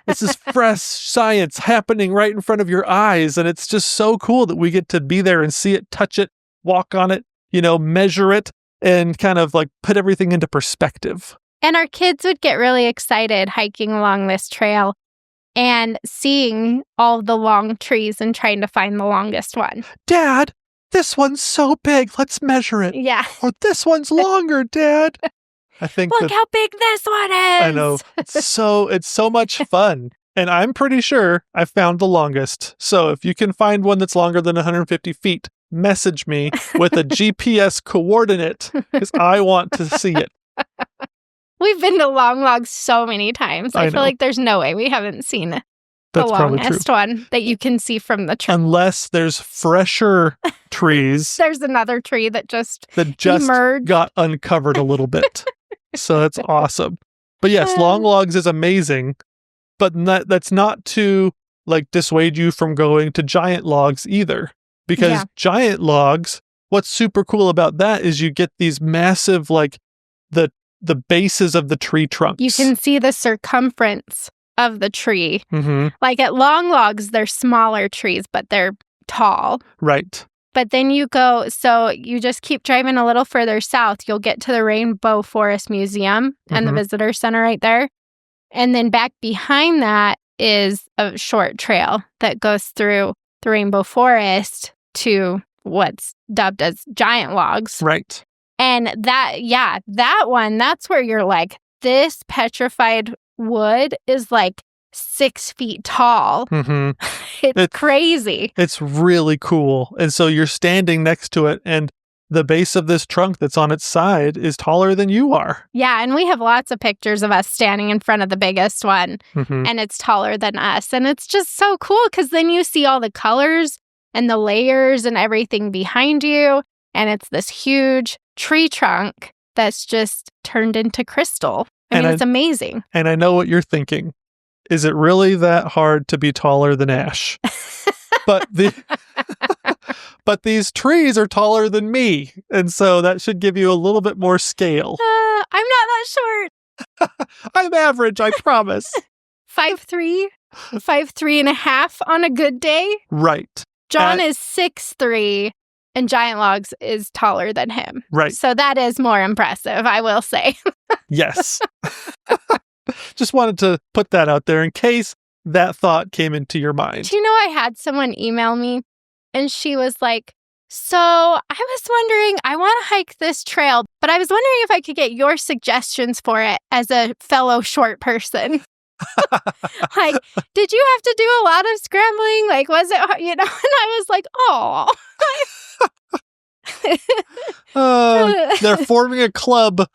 This is fresh science happening right in front of your eyes, and it's just so cool that we get to be there and see it, touch it, walk on it, measure it, and kind of like put everything into perspective. And our kids would get really excited hiking along this trail and seeing all the long trees and trying to find the longest one. Dad, this one's so big. Let's measure it. Yeah. Or this one's longer, Dad. I think Look how big this one is. I know. It's so much fun. And I'm pretty sure I found the longest. So if you can find one that's longer than 150 feet, message me with a GPS coordinate because I want to see it. We've been to Long Logs so many times. I feel know. like there's no way we haven't seen the That's probably true. longest one that you can see from the tree. Unless there's fresher trees There's another tree that just emerged. Got uncovered a little bit. So that's awesome. But yes, Long Logs is amazing, but that's not to like dissuade you from going to Giant Logs either. Because Giant Logs, what's super cool about that is you get these massive, like the bases of the tree trunks. You can see the circumference of the tree. Mm-hmm. Like at Long Logs, they're smaller trees, but they're tall. Right. But then you just keep driving a little further south. You'll get to the Rainbow Forest Museum and the visitor center right there. And then back behind that is a short trail that goes through the Rainbow Forest to what's dubbed as Giant Logs. Right. And that one, that's where you're like, this petrified wood is like 6 feet tall. Mm-hmm. It's crazy. It's really cool. And so you're standing next to it, and the base of this trunk that's on its side is taller than you are. Yeah, and we have lots of pictures of us standing in front of the biggest one, and it's taller than us. And it's just so cool because then you see all the colors and the layers and everything behind you, and it's this huge tree trunk that's just turned into crystal. I mean, it's amazing. And I know what you're thinking. Is it really that hard to be taller than Ash? But these trees are taller than me. And so that should give you a little bit more scale. I'm not that short. I'm average, I promise. 5'3", 5'3.5" on a good day. Right. John is 6'3", and Giant Logs is taller than him. Right. So that is more impressive, I will say. Yes. Just wanted to put that out there in case that thought came into your mind. Do you know I had someone email me and she was like, so I was wondering, I want to hike this trail, but I was wondering if I could get your suggestions for it as a fellow short person. Like, did you have to do a lot of scrambling? Like, was it, And I was like, oh. They're forming a club.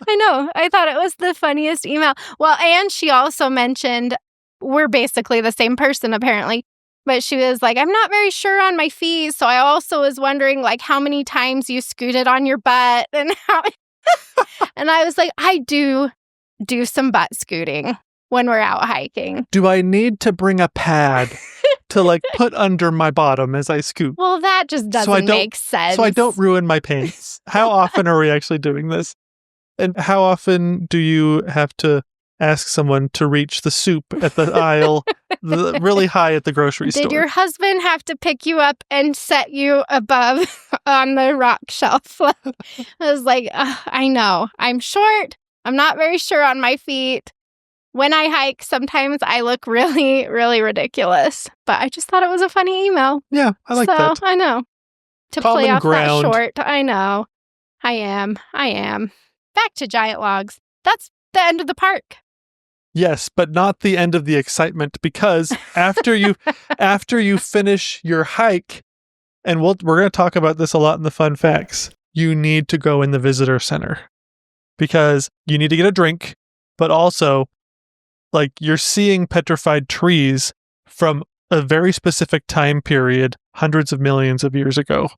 I know. I thought it was the funniest email. Well, and she also mentioned we're basically the same person, apparently. But she was like, I'm not very sure on my feet. So I also was wondering, like, how many times you scooted on your butt and how. And I was like, I do some butt scooting when we're out hiking. Do I need to bring a pad to, like, put under my bottom as I scoot? Well, that just doesn't make sense. So I don't ruin my pants. How often are we actually doing this? And how often do you have to ask someone to reach the soup at the aisle really high at the grocery store? Did your husband have to pick you up and set you above on the rock shelf? I was like, I know. I'm short. I'm not very sure on my feet. When I hike, sometimes I look really, really ridiculous. But I just thought it was a funny email. Yeah, I like that. I know. To Common play off ground. that short, I know. I am. Back to Giant Logs. That's the end of the park. Yes, but not the end of the excitement, because after you finish your hike, and we're going to talk about this a lot in the fun facts, you need to go in the visitor center because you need to get a drink, but also, like, you're seeing petrified trees from a very specific time period, hundreds of millions of years ago.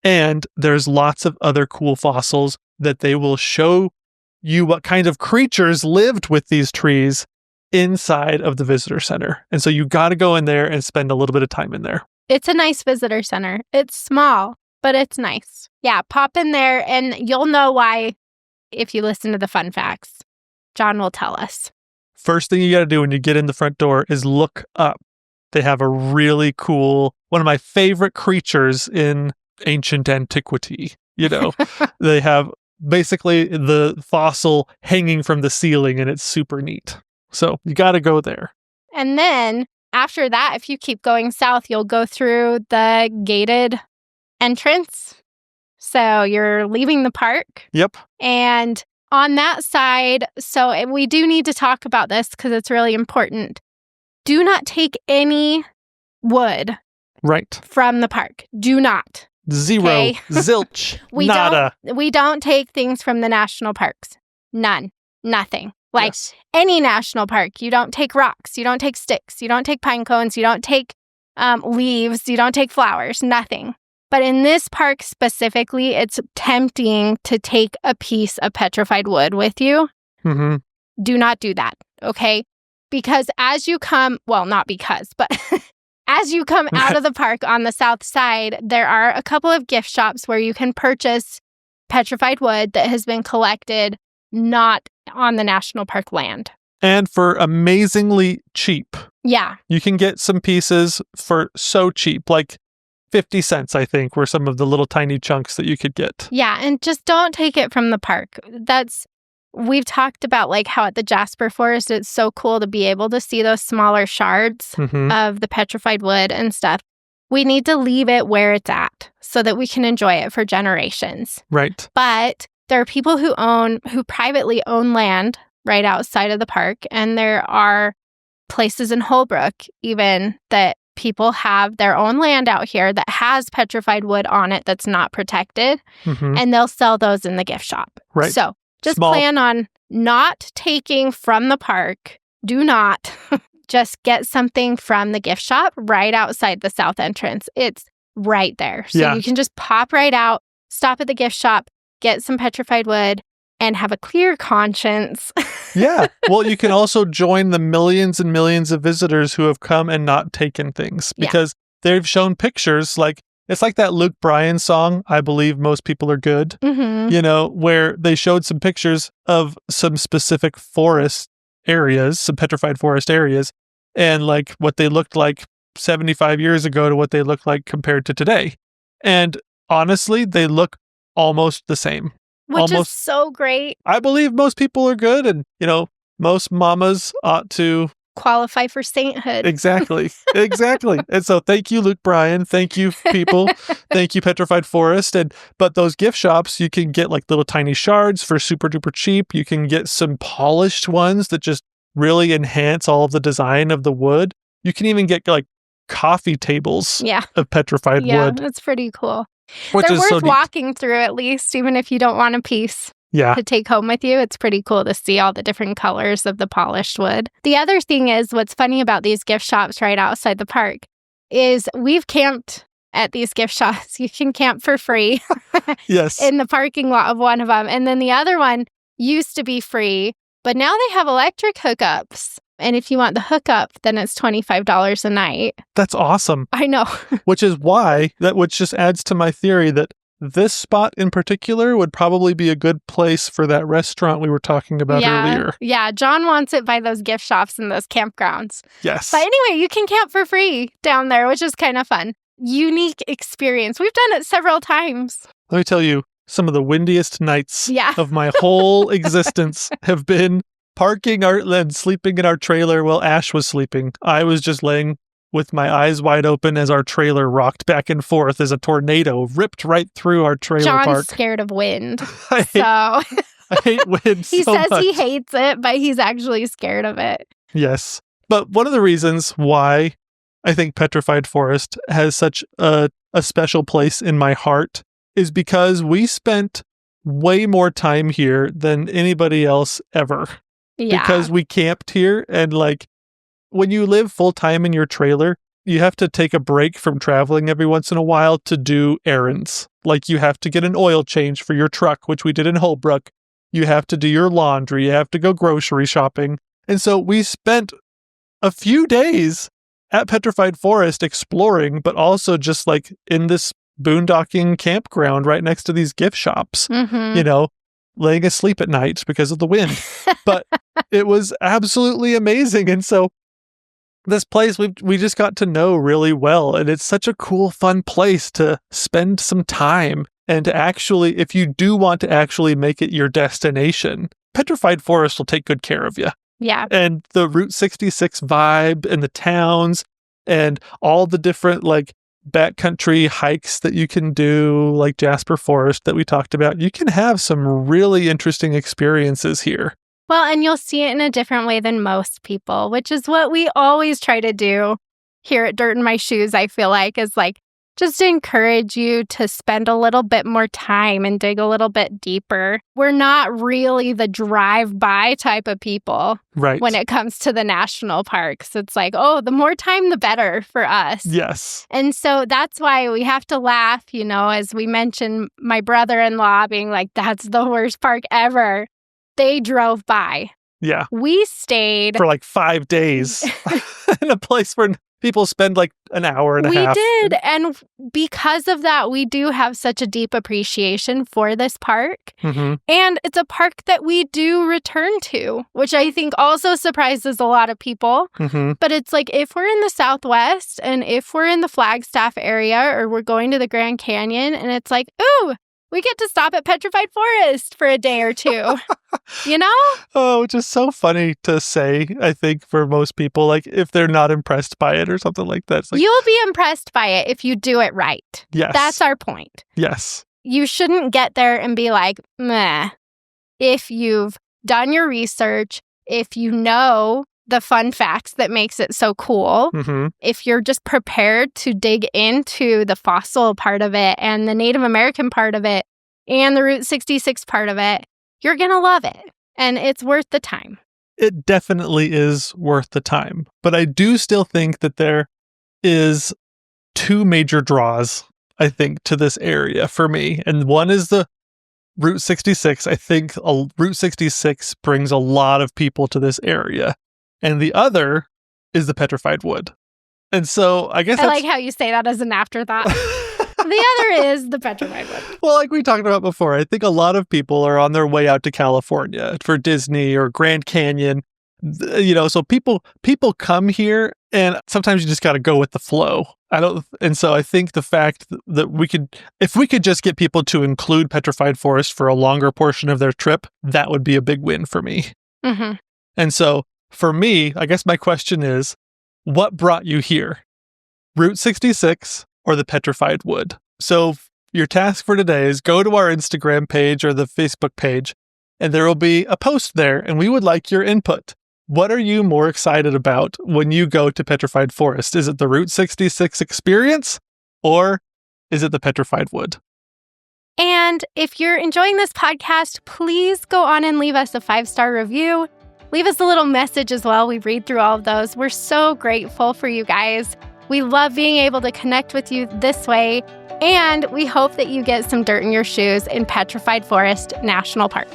And there's lots of other cool fossils that they will show you what kind of creatures lived with these trees inside of the visitor center. And so you got to go in there and spend a little bit of time in there. It's a nice visitor center. It's small, but it's nice. Yeah, pop in there and you'll know why if you listen to the fun facts. John will tell us. First thing you got to do when you get in the front door is look up. They have a really cool, one of my favorite creatures in ancient antiquity. They have basically the fossil hanging from the ceiling, and it's super neat. So you got to go there. And then after that, if you keep going south, you'll go through the gated entrance. So you're leaving the park. Yep. And on that side, and we do need to talk about this because it's really important. Do not take any wood from the park. Do not. Zero. Okay? Zilch. We Nada. We don't take things from the national parks. None. Nothing. Like any national park, you don't take rocks. You don't take sticks. You don't take pine cones. You don't take leaves. You don't take flowers. Nothing. But in this park specifically, it's tempting to take a piece of petrified wood with you. Mm-hmm. Do not do that, okay? Because as you come, well, not because, but as you come out of the park on the south side, there are a couple of gift shops where you can purchase petrified wood that has been collected not on the national park land. And for amazingly cheap. Yeah. You can get some pieces for so cheap, like 50 cents, I think, were some of the little tiny chunks that you could get. Yeah, and just don't take it from the park. We've talked about like how at the Jasper Forest, it's so cool to be able to see those smaller shards of the petrified wood and stuff. We need to leave it where it's at so that we can enjoy it for generations. Right. But there are people who privately own land right outside of the park. And there are places in Holbrook even that people have their own land out here that has petrified wood on it that's not protected. And they'll sell those in the gift shop. Right. So just plan on not taking from the park. Do not. Just get something from the gift shop right outside the south entrance. It's right there. So you can just pop right out, stop at the gift shop, get some petrified wood, and have a clear conscience. Yeah. Well, you can also join the millions and millions of visitors who have come and not taken things because they've shown pictures like, it's like that Luke Bryan song, I Believe Most People Are Good, where they showed some pictures of some specific forest areas, some petrified forest areas, and like what they looked like 75 years ago to what they look like compared to today. And honestly, they look almost the same. Which is so great. I believe most people are good, and, most mamas ought to qualify for sainthood. Exactly. And so thank you, Luke Bryan. Thank you, people. Thank you, Petrified Forest. But those gift shops, you can get like little tiny shards for super duper cheap. You can get some polished ones that just really enhance all of the design of the wood. You can even get like coffee tables of petrified wood. Yeah, that's pretty cool. Which They're is worth walking through at least, even if you don't want a piece. To take home with you. It's pretty cool to see all the different colors of the polished wood. The other thing is, what's funny about these gift shops right outside the park is we've camped at these gift shops. You can camp for free in the parking lot of one of them. And then the other one used to be free, but now they have electric hookups. And if you want the hookup, then it's $25 a night. That's awesome. I know. Which just adds to my theory that this spot in particular would probably be a good place for that restaurant we were talking about earlier. Yeah, John wants it by those gift shops and those campgrounds. Yes. But anyway, you can camp for free down there, which is kind of fun. Unique experience. We've done it several times. Let me tell you, some of the windiest nights of my whole existence have been parking and sleeping in our trailer while Ash was sleeping. I was just laying with my eyes wide open as our trailer rocked back and forth as a tornado ripped right through our trailer park. John's scared of wind. I hate wind so much. He says he hates it, but he's actually scared of it. Yes. But one of the reasons why I think Petrified Forest has such a special place in my heart is because we spent way more time here than anybody else ever. Yeah. Because we camped here, and like, when you live full time in your trailer, you have to take a break from traveling every once in a while to do errands. Like, you have to get an oil change for your truck, which we did in Holbrook. You have to do your laundry. You have to go grocery shopping. And so we spent a few days at Petrified Forest exploring, but also just like in this boondocking campground right next to these gift shops, laying asleep at night because of the wind. But it was absolutely amazing. And so this place we just got to know really well, and it's such a cool, fun place to spend some time and to actually, if you do want to actually make it your destination, Petrified Forest will take good care of you. Yeah. And the Route 66 vibe and the towns and all the different like backcountry hikes that you can do, like Jasper Forest that we talked about. You can have some really interesting experiences here. Well, and you'll see it in a different way than most people, which is what we always try to do here at Dirt in My Shoes, I feel like, is like just encourage you to spend a little bit more time and dig a little bit deeper. We're not really the drive-by type of people when it comes to the national parks. It's like, oh, the more time, the better for us. Yes. And so that's why we have to laugh, as we mentioned, my brother-in-law being like, that's the worst park ever. They drove by. Yeah. We stayed for like 5 days in a place where people spend like an hour and a half. We did. And because of that, we do have such a deep appreciation for this park. Mm-hmm. And it's a park that we do return to, which I think also surprises a lot of people. Mm-hmm. But it's like if we're in the Southwest and if we're in the Flagstaff area or we're going to the Grand Canyon and it's like, ooh, we get to stop at Petrified Forest for a day or two, Oh, which is so funny to say, I think, for most people, like if they're not impressed by it or something like that. It's like, you'll be impressed by it if you do it right. Yes. That's our point. Yes. You shouldn't get there and be like, meh. If you've done your research, if you know the fun facts that makes it so cool, mm-hmm. if you're just prepared to dig into the fossil part of it and the Native American part of it and the Route 66 part of it, you're going to love it. And it's worth the time. It definitely is worth the time. But I do still think that there is 2 major draws, I think, to this area for me. And one is the Route 66. I think Route 66 brings a lot of people to this area. And the other is the Petrified Wood. And so I guess I like how you say that as an afterthought. The other is the Petrified Wood. Well, like we talked about before, I think a lot of people are on their way out to California for Disney or Grand Canyon. So people come here and sometimes you just got to go with the flow. And so I think the fact that if we could just get people to include Petrified Forest for a longer portion of their trip, that would be a big win for me. Mm-hmm. And so for me, I guess my question is, what brought you here? Route 66 or the Petrified Wood? So your task for today is go to our Instagram page or the Facebook page, and there will be a post there, and we would like your input. What are you more excited about when you go to Petrified Forest? Is it the Route 66 experience, or is it the Petrified Wood? And if you're enjoying this podcast, please go on and leave us a 5-star review. Leave us a little message as well. We read through all of those. We're so grateful for you guys. We love being able to connect with you this way. And we hope that you get some dirt in your shoes in Petrified Forest National Park.